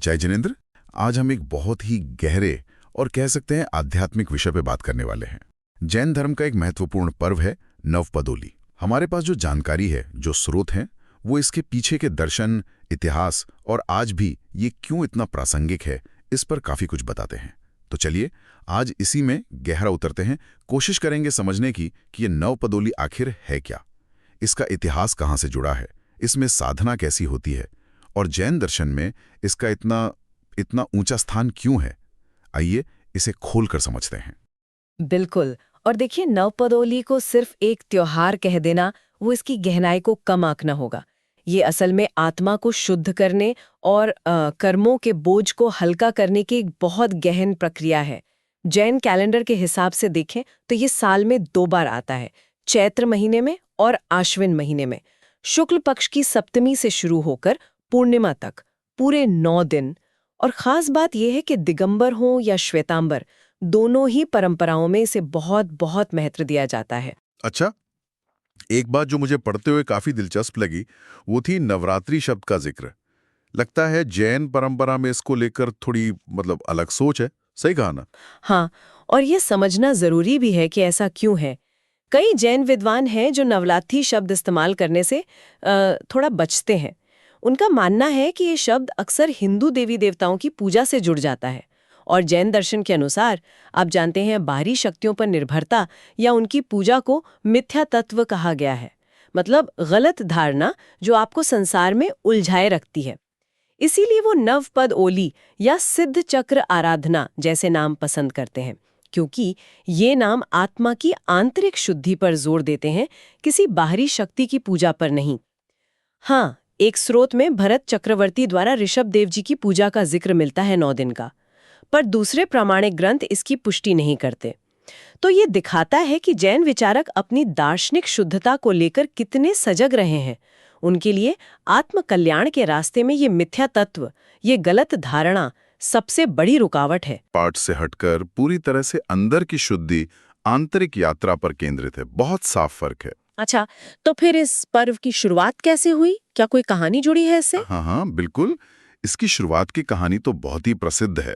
जय जिनेन्द्र। आज हम एक बहुत ही गहरे और कह सकते हैं आध्यात्मिक विषय पे बात करने वाले हैं। जैन धर्म का एक महत्वपूर्ण पर्व है नवपदोली। हमारे पास जो जानकारी है, जो स्रोत हैं, वो इसके पीछे के दर्शन, इतिहास और आज भी ये क्यों इतना प्रासंगिक है, इस पर काफी कुछ बताते हैं। तो चलिए आज इसी में गहरा उतरते हैं, कोशिश करेंगे समझने की कि ये नवपदोली आखिर है क्या, इसका इतिहास कहाँ से जुड़ा है, इसमें साधना कैसी होती है और जैन दर्शन में इसका इतना ऊंचा स्थान क्यों है। आइए इसे खोलकर समझते हैं। बिल्कुल। और देखिए, नवपदोली को सिर्फ एक त्योहार कह देना वो इसकी गहराई को कम आंकना होगा। ये असल में आत्मा को शुद्ध करने और कर्मों के बोझ को हल्का करने की एक बहुत गहन प्रक्रिया है। जैन कैलेंडर के हिसाब से देखें तो ये साल में 2 बार आता है, चैत्र महीने में और आश्विन महीने में। शुक्ल पक्ष की सप्तमी से शुरू होकर पूर्णिमा तक पूरे 9 दिन। और खास बात यह है कि दिगंबर हो या श्वेतांबर, दोनों ही परंपराओं में इसे बहुत बहुत महत्व दिया जाता है। अच्छा, एक बात जो मुझे पढ़ते हुए काफी दिलचस्प लगी वो थी नवरात्रि शब्द का जिक्र। लगता है जैन परंपरा में इसको लेकर थोड़ी अलग सोच है। सही कहा ना? हाँ, और ये समझना जरूरी भी है कि ऐसा क्यों है। कई जैन विद्वान हैं जो नवरात्रि शब्द इस्तेमाल करने से थोड़ा बचते हैं। उनका मानना है कि ये शब्द अक्सर हिंदू देवी देवताओं की पूजा से जुड़ जाता है, और जैन दर्शन के अनुसार आप जानते हैं बाहरी शक्तियों पर निर्भरता या उनकी पूजा को मिथ्या तत्व कहा गया है, मतलब गलत धारणा जो आपको संसार में उलझाए रखती है। इसीलिए वो नवपद ओली या सिद्ध चक्र आराधना जैसे नाम पसंद करते हैं, क्योंकि ये नाम आत्मा की आंतरिक शुद्धि पर जोर देते हैं, किसी बाहरी शक्ति की पूजा पर नहीं। हाँ, एक स्रोत में भरत चक्रवर्ती द्वारा ऋषभ देव जी की पूजा का जिक्र मिलता है 9 दिन का, पर दूसरे प्रामाणिक ग्रंथ इसकी पुष्टि नहीं करते। तो ये दिखाता है कि जैन विचारक अपनी दार्शनिक शुद्धता को लेकर कितने सजग रहे हैं। उनके लिए आत्म कल्याण के रास्ते में ये मिथ्या तत्व, ये गलत धारणा सबसे बड़ी रुकावट है। पाठ से हटकर पूरी तरह से अंदर की शुद्धि, आंतरिक यात्रा पर केंद्रित है। बहुत साफ फर्क है। अच्छा, तो फिर इस पर्व की शुरुआत कैसे हुई? क्या कोई कहानी जुड़ी है इससे? हाँ, बिल्कुल। इसकी शुरुआत की कहानी तो बहुत ही प्रसिद्ध है।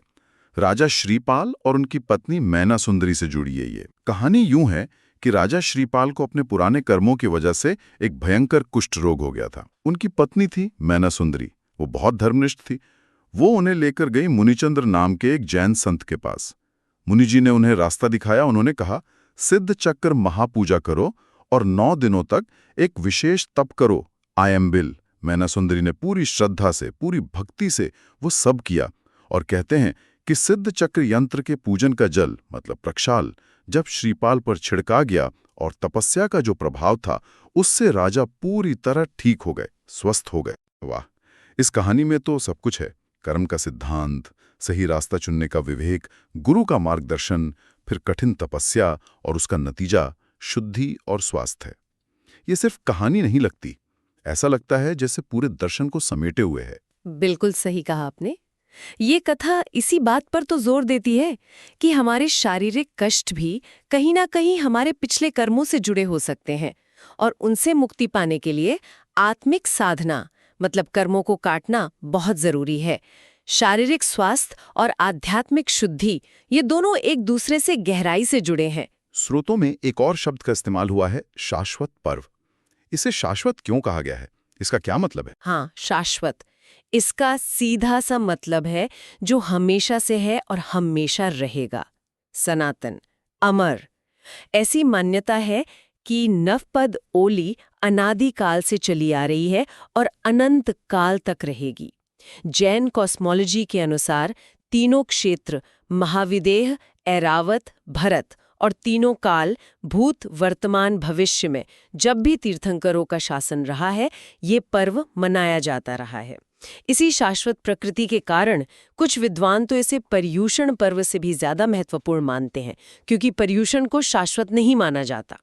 राजा श्रीपाल और उनकी पत्नी मैना सुंदरी से जुड़ी है ये कहानी। यूं है कि राजा श्रीपाल को अपने पुराने कर्मों की वजह से एक भयंकर कुष्ठ रोग हो गया था। उनकी पत्नी थी मैना सुंदरी, वो बहुत धर्मनिष्ठ थी। वो उन्हें लेकर गई मुनिचंद्र नाम के एक जैन संत के पास। मुनि जी ने उन्हें रास्ता दिखाया। उन्होंने कहा, सिद्ध चक्र महापूजा करो और 9 दिनों तक एक विशेष तप करो, आई एम बिल। मैना सुंदरी ने पूरी श्रद्धा से, पूरी भक्ति से वो सब किया। और कहते हैं कि सिद्ध चक्र यंत्र के पूजन का जल प्रक्षाल जब श्रीपाल पर छिड़का गया और तपस्या का जो प्रभाव था, उससे राजा पूरी तरह ठीक हो गए, स्वस्थ हो गए। वाह! इस कहानी में तो सब कुछ है। कर्म का सिद्धांत, सही रास्ता चुनने का विवेक, गुरु का मार्गदर्शन, फिर कठिन तपस्या और उसका नतीजा शुद्धि और स्वास्थ्य है। ये सिर्फ कहानी नहीं लगती, ऐसा लगता है जैसे पूरे दर्शन को समेटे हुए है। बिल्कुल सही कहा आपने। ये कथा इसी बात पर तो जोर देती है कि हमारे शारीरिक कष्ट भी कहीं ना कहीं हमारे पिछले कर्मों से जुड़े हो सकते हैं, और उनसे मुक्ति पाने के लिए आत्मिक साधना, मतलब कर्मों को काटना, बहुत जरूरी है। शारीरिक स्वास्थ्य और आध्यात्मिक शुद्धि, ये दोनों एक दूसरे से गहराई से जुड़े हैं। स्रोतों में एक और शब्द का इस्तेमाल हुआ है, शाश्वत पर्व। इसे शाश्वत क्यों कहा गया है? इसका क्या मतलब है? हाँ, शाश्वत। इसका सीधा सा मतलब है जो हमेशा से है और हमेशा रहेगा, सनातन, अमर। ऐसी मान्यता है कि नवपद ओली अनादिकाल से चली आ रही है और अनंत काल तक रहेगी। जैन कॉस्मोलॉजी के अनुसार तीनों क्षेत्र, महाविदेह, ऐरावत, भरत, और तीनों काल, भूत, वर्तमान, भविष्य में जब भी तीर्थंकरों का शासन रहा है, ये पर्व मनाया जाता रहा है। इसी शाश्वत प्रकृति के कारण कुछ विद्वान तो इसे पर्युषण पर्व से भी ज्यादा महत्वपूर्ण मानते हैं, क्योंकि पर्युषण को शाश्वत नहीं माना जाता।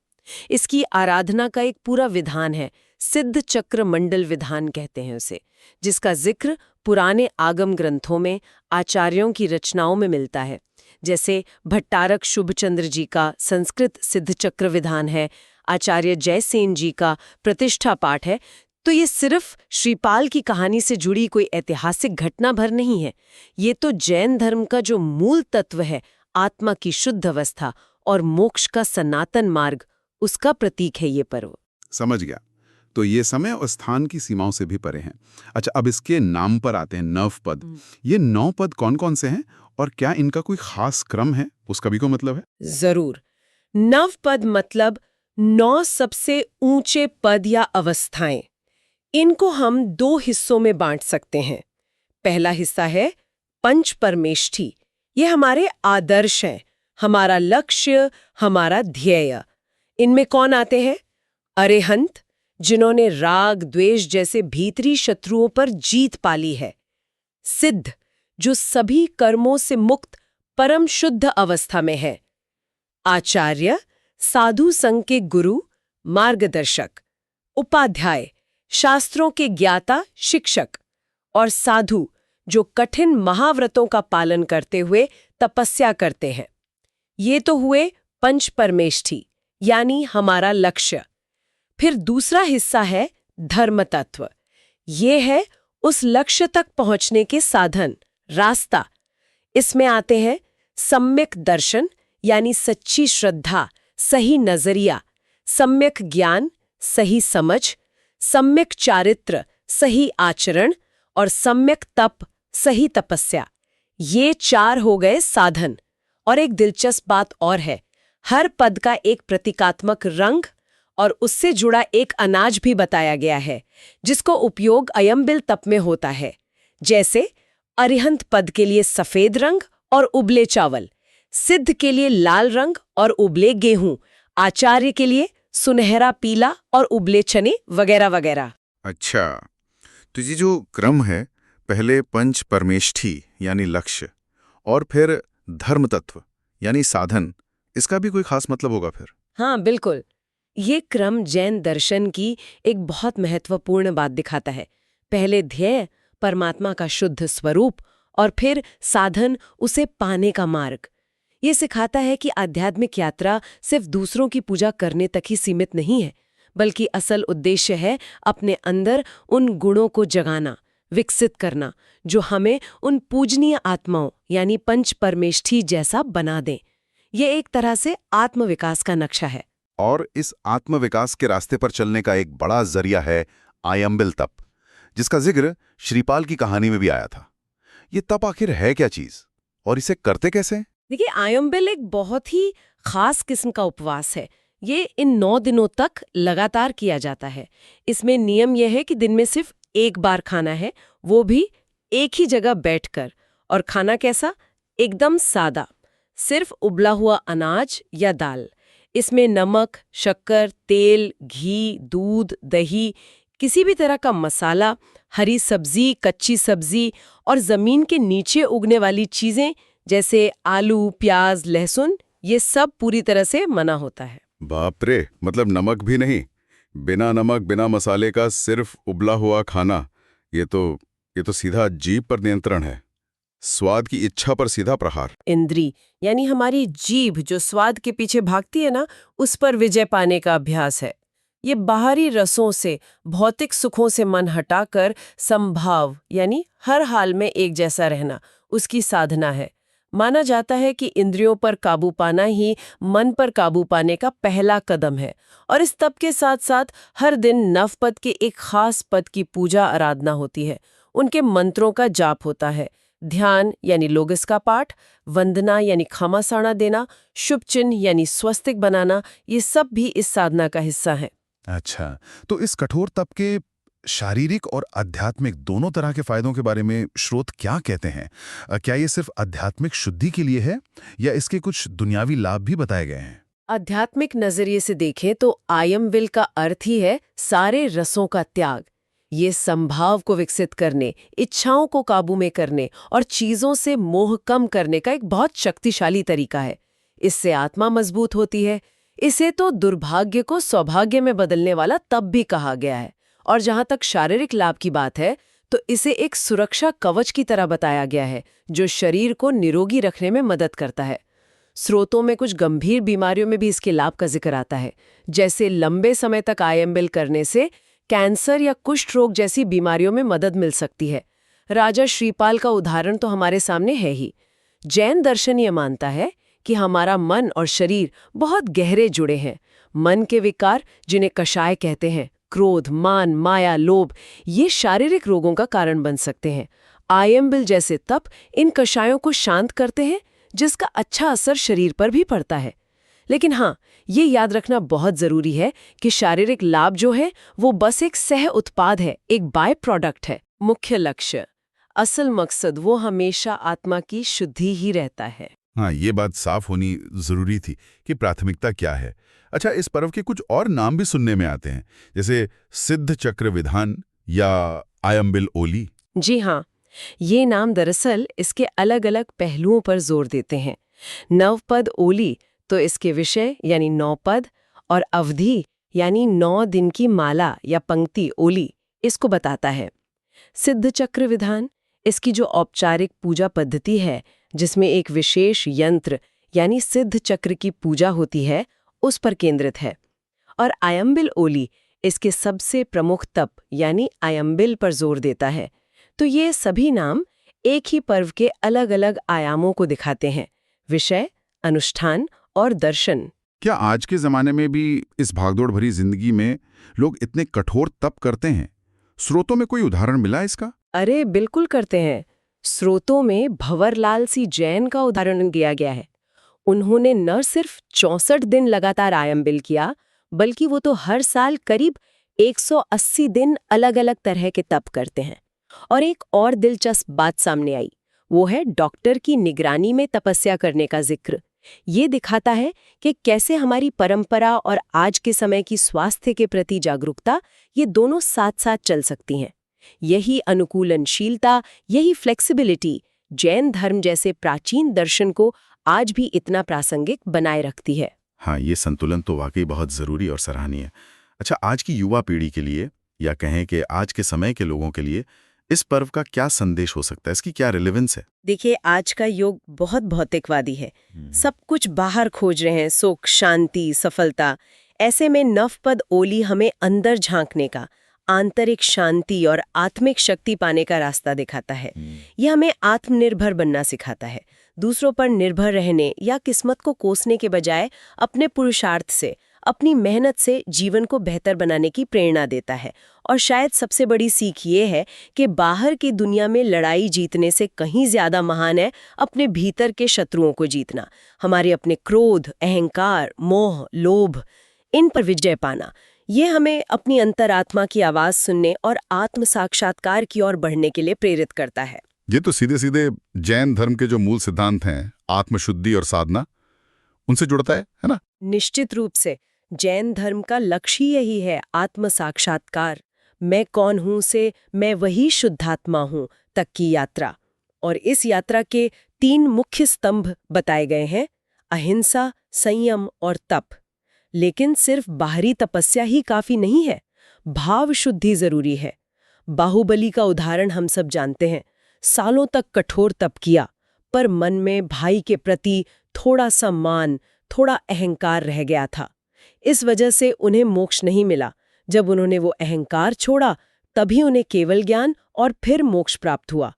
इसकी आराधना का एक पूरा विधान है, सिद्ध चक्र मंडल विधान कहते हैं उसे, जिसका जिक्र पुराने आगम ग्रंथों में, आचार्यों की रचनाओं में मिलता है। जैसे भट्टारक शुभचंद्र जी का संस्कृत सिद्ध चक्र विधान है, आचार्य जयसेन जी का प्रतिष्ठा पाठ है। तो ये सिर्फ श्रीपाल की कहानी से जुड़ी कोई ऐतिहासिक घटना भर नहीं है। ये तो जैन धर्म का जो मूल तत्व है, आत्मा की शुद्ध अवस्था और मोक्ष का सनातन मार्ग, उसका प्रतीक है ये पर्व। समझ गया। तो ये समय और स्थान की सीमाओं से भी परे हैं। अच्छा, अब इसके नाम पर आते हैं, नवपद। ये 9 पद कौन कौन से हैं और क्या इनका कोई खास क्रम है, उसका भी कोई मतलब है? जरूर। नवपद मतलब 9 सबसे ऊंचे पद या अवस्थाएं। इनको हम 2 हिस्सों में बांट सकते हैं। पहला हिस्सा है पंच परमेष्ठी। ये हमारे आदर्श हैं, हमारा लक्ष्य, हमारा ध्येय। इनमें कौन आते हैं? अरिहंत, जिन्होंने राग द्वेष जैसे भीतरी शत्रुओं पर जीत पाली है। सिद्ध, जो सभी कर्मों से मुक्त परम शुद्ध अवस्था में है। आचार्य, साधु संघ के गुरु, मार्गदर्शक। उपाध्याय, शास्त्रों के ज्ञाता, शिक्षक। और साधु, जो कठिन महाव्रतों का पालन करते हुए तपस्या करते हैं। ये तो हुए पंच परमेष्ठी, यानी हमारा लक्ष्य। फिर दूसरा हिस्सा है धर्म तत्व। ये है उस लक्ष्य तक पहुंचने के साधन, रास्ता। इसमें आते हैं सम्यक दर्शन, यानी सच्ची श्रद्धा, सही नजरिया, सम्यक ज्ञान, सही समझ, सम्यक चारित्र, सही आचरण, और सम्यक तप, सही तपस्या। ये 4 हो गए साधन। और एक दिलचस्प बात और है, हर पद का एक प्रतीकात्मक रंग और उससे जुड़ा एक अनाज भी बताया गया है, जिसको उपयोग अयंबिल तप में होता है। जैसे अरिहंत पद के लिए सफेद रंग और उबले चावल, सिद्ध के लिए लाल रंग और उबले गेहूं, आचार्य के लिए सुनहरा पीला और उबले चने, वगैरह वगैरह। अच्छा, तो ये जो क्रम है, पहले पंच परमेष्ठी यानी लक्ष्य, और फिर धर्म तत्व यानी साधन, इसका भी कोई खास मतलब होगा फिर? हाँ, बिल्कुल। ये क्रम जैन दर्शन की एक बहुत महत्वपूर्ण बात दिखाता है। पहले ध्येय, परमात्मा का शुद्ध स्वरूप, और फिर साधन, उसे पाने का मार्ग। ये सिखाता है कि आध्यात्मिक यात्रा सिर्फ दूसरों की पूजा करने तक ही सीमित नहीं है, बल्कि असल उद्देश्य है अपने अंदर उन गुणों को जगाना, विकसित करना, जो हमें उन पूजनीय आत्माओं यानी पंच परमेष्ठी जैसा बना दें। ये एक तरह से आत्मविकास का नक्शा है। और इस आत्मविकास के रास्ते पर चलने का एक बड़ा जरिया है आयंबिल तप, जिसका जिक्र श्रीपाल की कहानी में भी आया था। ये तप आखिर है क्या चीज और इसे करते कैसे? देखिए, आयंबिल एक बहुत ही खास किस्म का उपवास है। ये इन 9 दिनों तक लगातार किया जाता है। इसमें नियम यह है कि दिन में सिर्फ एक बार खाना है, वो भी एक ही जगह बैठकर। और खाना कैसा? एकदम सादा, सिर्फ उबला हुआ अनाज या दाल। इसमें नमक, शक्कर, तेल, घी, दूध, दही, किसी भी तरह का मसाला, हरी सब्जी, कच्ची सब्जी और जमीन के नीचे उगने वाली चीजें जैसे आलू, प्याज, लहसुन, ये सब पूरी तरह से मना होता है। बाप रे, मतलब नमक भी नहीं, बिना नमक बिना मसाले का सिर्फ उबला हुआ खाना। ये तो सीधा जीभ पर नियंत्रण है, स्वाद की इच्छा पर सीधा प्रहार। इंद्री यानी हमारी जीभ जो स्वाद के पीछे भागती है ना, उस पर विजय पाने का अभ्यास है। ये बाहरी रसों से, भौतिक सुखों से मन हटाकर संभाव यानी हर हाल में एक जैसा रहना, उसकी साधना है। माना जाता है कि इंद्रियों पर काबू पाना ही मन पर काबू पाने का पहला कदम है। और इस तप के साथ साथ हर दिन नवपद के एक खास पद की पूजा आराधना होती है। उनके मंत्रों का जाप होता है। ध्यान यानी लोगस का पाठ, वंदना यानी खामासाणा देना, शुभ चिन्ह यानी स्वस्तिक बनाना, ये सब भी इस साधना का हिस्सा है। अच्छा, तो इस कठोर तप के शारीरिक और आध्यात्मिक दोनों तरह के फायदों के बारे में स्रोत क्या कहते हैं? क्या ये सिर्फ आध्यात्मिक शुद्धि के लिए है या इसके कुछ दुनियावी लाभ भी बताए गए हैं? आध्यात्मिक नजरिए से देखें तो आयंबिल का अर्थ ही है सारे रसों का त्याग। ये संभाव को विकसित करने, इच्छाओं को काबू में करने और चीजों से मोह कम करने का एक बहुत शक्तिशाली तरीका है। इससे आत्मा मजबूत होती है। इसे तो दुर्भाग्य को सौभाग्य में बदलने वाला तप भी कहा गया है। और जहां तक शारीरिक लाभ की बात है, तो इसे एक सुरक्षा कवच की तरह बताया गया है, जो शरीर को निरोगी रखने में मदद करता है। स्रोतों में कुछ गंभीर बीमारियों में भी इसके लाभ का जिक्र आता है, जैसे लंबे समय तक आयंबिल करने से कैंसर या कुष्ठ रोग जैसी बीमारियों में मदद मिल सकती है। राजा श्रीपाल का उदाहरण तो हमारे सामने है ही। जैन दर्शन ये मानता है कि हमारा मन और शरीर बहुत गहरे जुड़े हैं। मन के विकार, जिन्हें कषाय कहते हैं, क्रोध, मान, माया, लोभ, ये शारीरिक रोगों का कारण बन सकते हैं। आयम्बिल जैसे तप इन कषायों को शांत करते हैं, जिसका अच्छा असर शरीर पर भी पड़ता है। लेकिन हाँ, ये याद रखना बहुत जरूरी है कि शारीरिक लाभ जो है वो बस एक सह उत्पाद है, एक बाय प्रोडक्ट है। मुख्य लक्ष्य, असल मकसद वो हमेशा आत्मा की शुद्धि ही रहता है। हाँ, ये बात साफ होनी जरूरी थी कि प्राथमिकता क्या है। अच्छा, इस पर्व के कुछ और नाम भी सुनने में आते हैं, जैसे सिद्ध चक्र विधान या आयम्बिल ओली। जी हाँ, ये नाम दरअसल इसके अलग अलग पहलुओं पर जोर देते हैं। नवपद ओली तो इसके विषय यानी 9 पद, और अवधि यानी 9 दिन की माला या पंक्ति ओली इसको बताता है। सिद्ध चक्र विधान इसकी जो औपचारिक पूजा पद्धति है, जिसमें एक विशेष यंत्र यानी सिद्ध चक्र की पूजा होती है, उस पर केंद्रित है। और आयम्बिल ओली इसके सबसे प्रमुख तप यानी आयम्बिल पर जोर देता है। तो ये सभी नाम एक ही पर्व के अलग अलग आयामों को दिखाते हैं: विषय, अनुष्ठान और दर्शन। क्या आज के जमाने में भी इस भागदौड़ भरी जिंदगी में लोग इतने कठोर तप करते हैं? स्रोतों में कोई उदाहरण मिला इसका? अरे बिल्कुल करते हैं। स्रोतों में भंवरलाल सिंह जैन का उदाहरण दिया गया है। उन्होंने न सिर्फ 64 दिन लगातार आयम्बिल किया, बल्कि वो तो हर साल करीब 180 दिन अलग अलग तरह के तप करते हैं। और एक और दिलचस्प बात सामने आई, वो है डॉक्टर की निगरानी में तपस्या करने का जिक्र। ये दिखाता है कि कैसे हमारी परंपरा और आज के समय की स्वास्थ्य के प्रति जागरूकता, ये दोनों साथ साथ चल सकती हैं। यही अनुकूलनशीलता, यही फ्लेक्सिबिलिटी जैन धर्म जैसे प्राचीन दर्शन को आज भी इतना प्रासंगिक बनाए रखती है। हाँ, ये संतुलन तो वाकई बहुत जरूरी और सराहनीय है। अच्छा, आज की युवा पीढ़ी के लिए, या कहें कि आज के समय के लोगों के लिए, इस पर्व का क्या संदेश हो सकता है? इसकी क्या रिलेवेंस है? देखिए, आज का युग बहुत भौतिकवादी है। सब कुछ बाहर खोज रहे हैं, सुख, शांति, सफलता। ऐसे में नवपद ओली हमें अंदर झांकने का, आंतरिक शांति और आत्मिक शक्ति पाने का रास्ता दिखाता है। यह हमें आत्मनिर्भर बनना सिखाता है। दूसरों पर निर्भर रहने या किस्मत को कोसने के बजाय अपने पुरुषार्थ से, अपनी मेहनत से जीवन को बेहतर बनाने की प्रेरणा देता है। और शायद सबसे बड़ी सीख ये है कि बाहर की दुनिया में लड़ाई जीतने से कहीं ज्यादा महान है अपने भीतर के शत्रुओं को जीतना। हमारे अपने क्रोध, अहंकार, मोह, लोभ, इन पर विजय पाना। ये हमें अपनी अंतरात्मा की आवाज सुनने और आत्म साक्षात्कार की ओर बढ़ने के लिए प्रेरित करता है। ये तो सीधे सीधे जैन धर्म के जो मूल सिद्धांत हैं, आत्मशुद्धि और साधना, उनसे जुड़ता है ना? निश्चित रूप से जैन धर्म का लक्ष्य यही है, आत्म साक्षात्कार। मैं कौन हूं से मैं वही शुद्धात्मा हूं तक की यात्रा। और इस यात्रा के 3 मुख्य स्तंभ बताए गए हैं: अहिंसा, संयम और तप। लेकिन सिर्फ बाहरी तपस्या ही काफी नहीं है, भाव शुद्धि जरूरी है। बाहुबली का उदाहरण हम सब जानते हैं। सालों तक कठोर तप किया, पर मन में भाई के प्रति थोड़ा सा मान, थोड़ा अहंकार रह गया था। इस वजह से उन्हें मोक्ष नहीं मिला। जब उन्होंने वो अहंकार छोड़ा, तभी उन्हें केवल ज्ञान और फिर मोक्ष प्राप्त हुआ।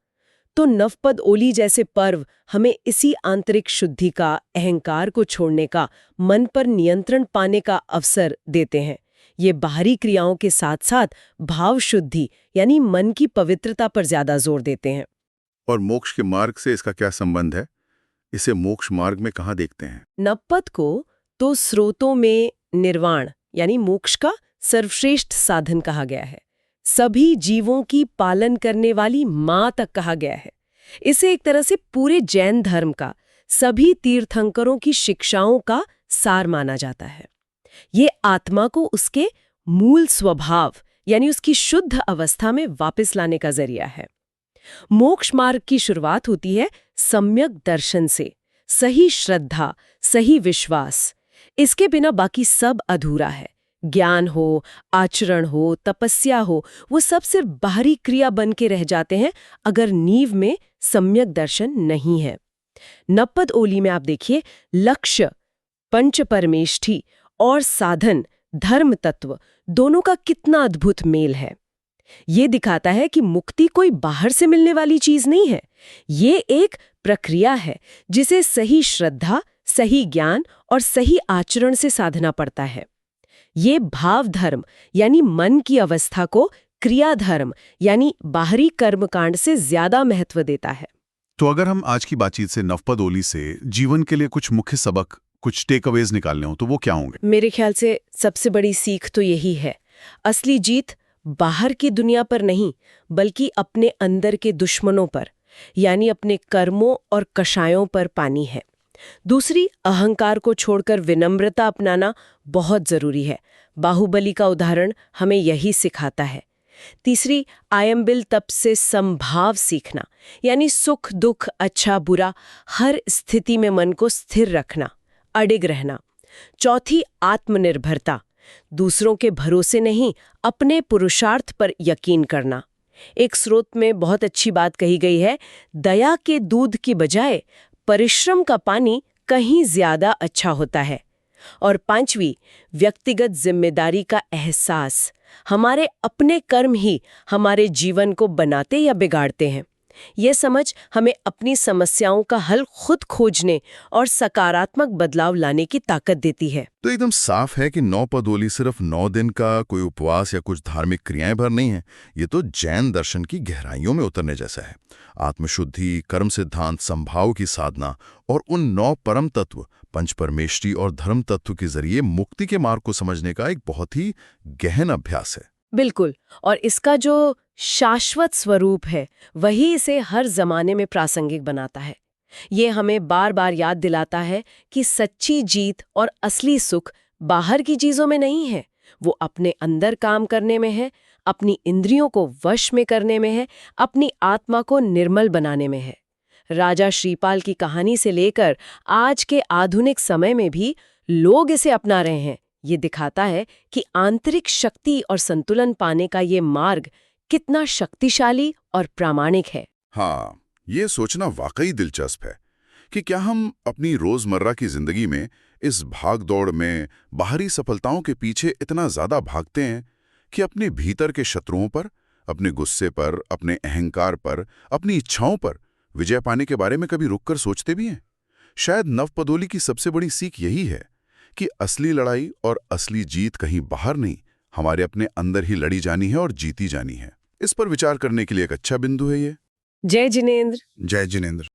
तो नवपद ओली जैसे पर्व हमें इसी आंतरिक शुद्धि का, अहंकार को छोड़ने का, मन पर नियंत्रण पाने का अवसर देते हैं। ये बाहरी क्रियाओं के साथ साथ भाव शुद्धि यानी मन की पवित्रता पर ज्यादा जोर देते हैं। और मोक्ष के मार्ग से इसका क्या संबंध है? इसे मोक्ष मार्ग में कहाँ देखते हैं? नवपद को तो स्रोतों में निर्वाण यानी मोक्ष का सर्वश्रेष्ठ साधन कहा गया है। सभी जीवों की पालन करने वाली मां तक कहा गया है। इसे एक तरह से पूरे जैन धर्म का, सभी तीर्थंकरों की शिक्षाओं का सार माना जाता है। ये आत्मा को उसके मूल स्वभाव यानी उसकी शुद्ध अवस्था में वापस लाने का जरिया है। मोक्ष मार्ग की शुरुआत होती है सम्यक दर्शन से, सही श्रद्धा, सही विश्वास। इसके बिना बाकी सब अधूरा है। ज्ञान हो, आचरण हो, तपस्या हो, वो सब सिर्फ बाहरी क्रिया बन के रह जाते हैं अगर नींव में सम्यक दर्शन नहीं है। नवपद ओली में आप देखिए, लक्ष्य पंच परमेष्ठी और साधन धर्म तत्व, दोनों का कितना अद्भुत मेल है। ये दिखाता है कि मुक्ति कोई बाहर से मिलने वाली चीज नहीं है। ये एक प्रक्रिया है जिसे सही श्रद्धा, सही ज्ञान और सही आचरण से साधना पड़ता है। ये भाव धर्म यानी मन की अवस्था को क्रिया धर्म यानी बाहरी कर्मकांड से ज्यादा महत्व देता है। तो अगर हम आज की बातचीत से नवपद ओली से जीवन के लिए कुछ मुख्य सबक, कुछ टेक अवेज निकालने हो तो वो क्या होंगे? मेरे ख्याल से सबसे बड़ी सीख तो यही है, असली जीत बाहर की दुनिया पर नहीं बल्कि अपने अंदर के दुश्मनों पर यानी अपने कर्मों और कषायों पर पानी है। दूसरी, अहंकार को छोड़कर विनम्रता अपनाना बहुत जरूरी है। बाहुबली का उदाहरण हमें यही सिखाता है। तीसरी, आयम्बिल तप से समभाव सीखना यानी सुख दुख अच्छा बुरा हर स्थिति में मन को स्थिर रखना, अडिग रहना। चौथी, आत्मनिर्भरता, दूसरों के भरोसे नहीं अपने पुरुषार्थ पर यकीन करना। एक स्रोत में बहुत अच्छी बात कही गई है, दया के दूध की बजाय परिश्रम का पानी कहीं ज्यादा अच्छा होता है। और पांचवी, व्यक्तिगत जिम्मेदारी का एहसास, हमारे अपने कर्म ही हमारे जीवन को बनाते या बिगाड़ते हैं। ये समझ हमें अपनी समस्याओं का हल खुद खोजने और सकारात्मक बदलाव लाने की ताकत देती है। तो एकदम साफ है कि नवपद ओली सिर्फ 9 दिन का कोई उपवास या कुछ धार्मिक क्रियाएं भर नहीं है। ये तो जैन दर्शन की गहराइयों में उतरने जैसा है। आत्मशुद्धि, कर्म सिद्धांत, संभाव की साधना और उन 9 परम तत्व, पंच परमेष्ठी और धर्म तत्व के जरिए मुक्ति के मार्ग को समझने का एक बहुत ही गहन अभ्यास है। बिल्कुल, और इसका जो शाश्वत स्वरूप है वही इसे हर जमाने में प्रासंगिक बनाता है। ये हमें बार बार याद दिलाता है कि सच्ची जीत और असली सुख बाहर की चीजों में नहीं है, वो अपने अंदर काम करने में है, अपनी इंद्रियों को वश में करने में है, अपनी आत्मा को निर्मल बनाने में है। राजा श्रीपाल की कहानी से लेकर आज के आधुनिक समय में भी लोग इसे अपना रहे हैं। ये दिखाता है कि आंतरिक शक्ति और संतुलन पाने का ये मार्ग कितना शक्तिशाली और प्रामाणिक है। हाँ, ये सोचना वाकई दिलचस्प है कि क्या हम अपनी रोजमर्रा की जिंदगी में इस भाग-दौड़ में बाहरी सफलताओं के पीछे इतना ज्यादा भागते हैं कि अपने भीतर के शत्रुओं पर, अपने गुस्से पर, अपने अहंकार पर, अपनी इच्छाओं पर विजय पाने के बारे में कभी रुककर सोचते भी हैं? शायद नवपद ओली की सबसे बड़ी सीख यही है कि असली लड़ाई और असली जीत कहीं बाहर नहीं, हमारे अपने अंदर ही लड़ी जानी है और जीती जानी है। इस पर विचार करने के लिए एक अच्छा बिंदु है ये। जय जिनेंद्र। जय जिनेंद्र।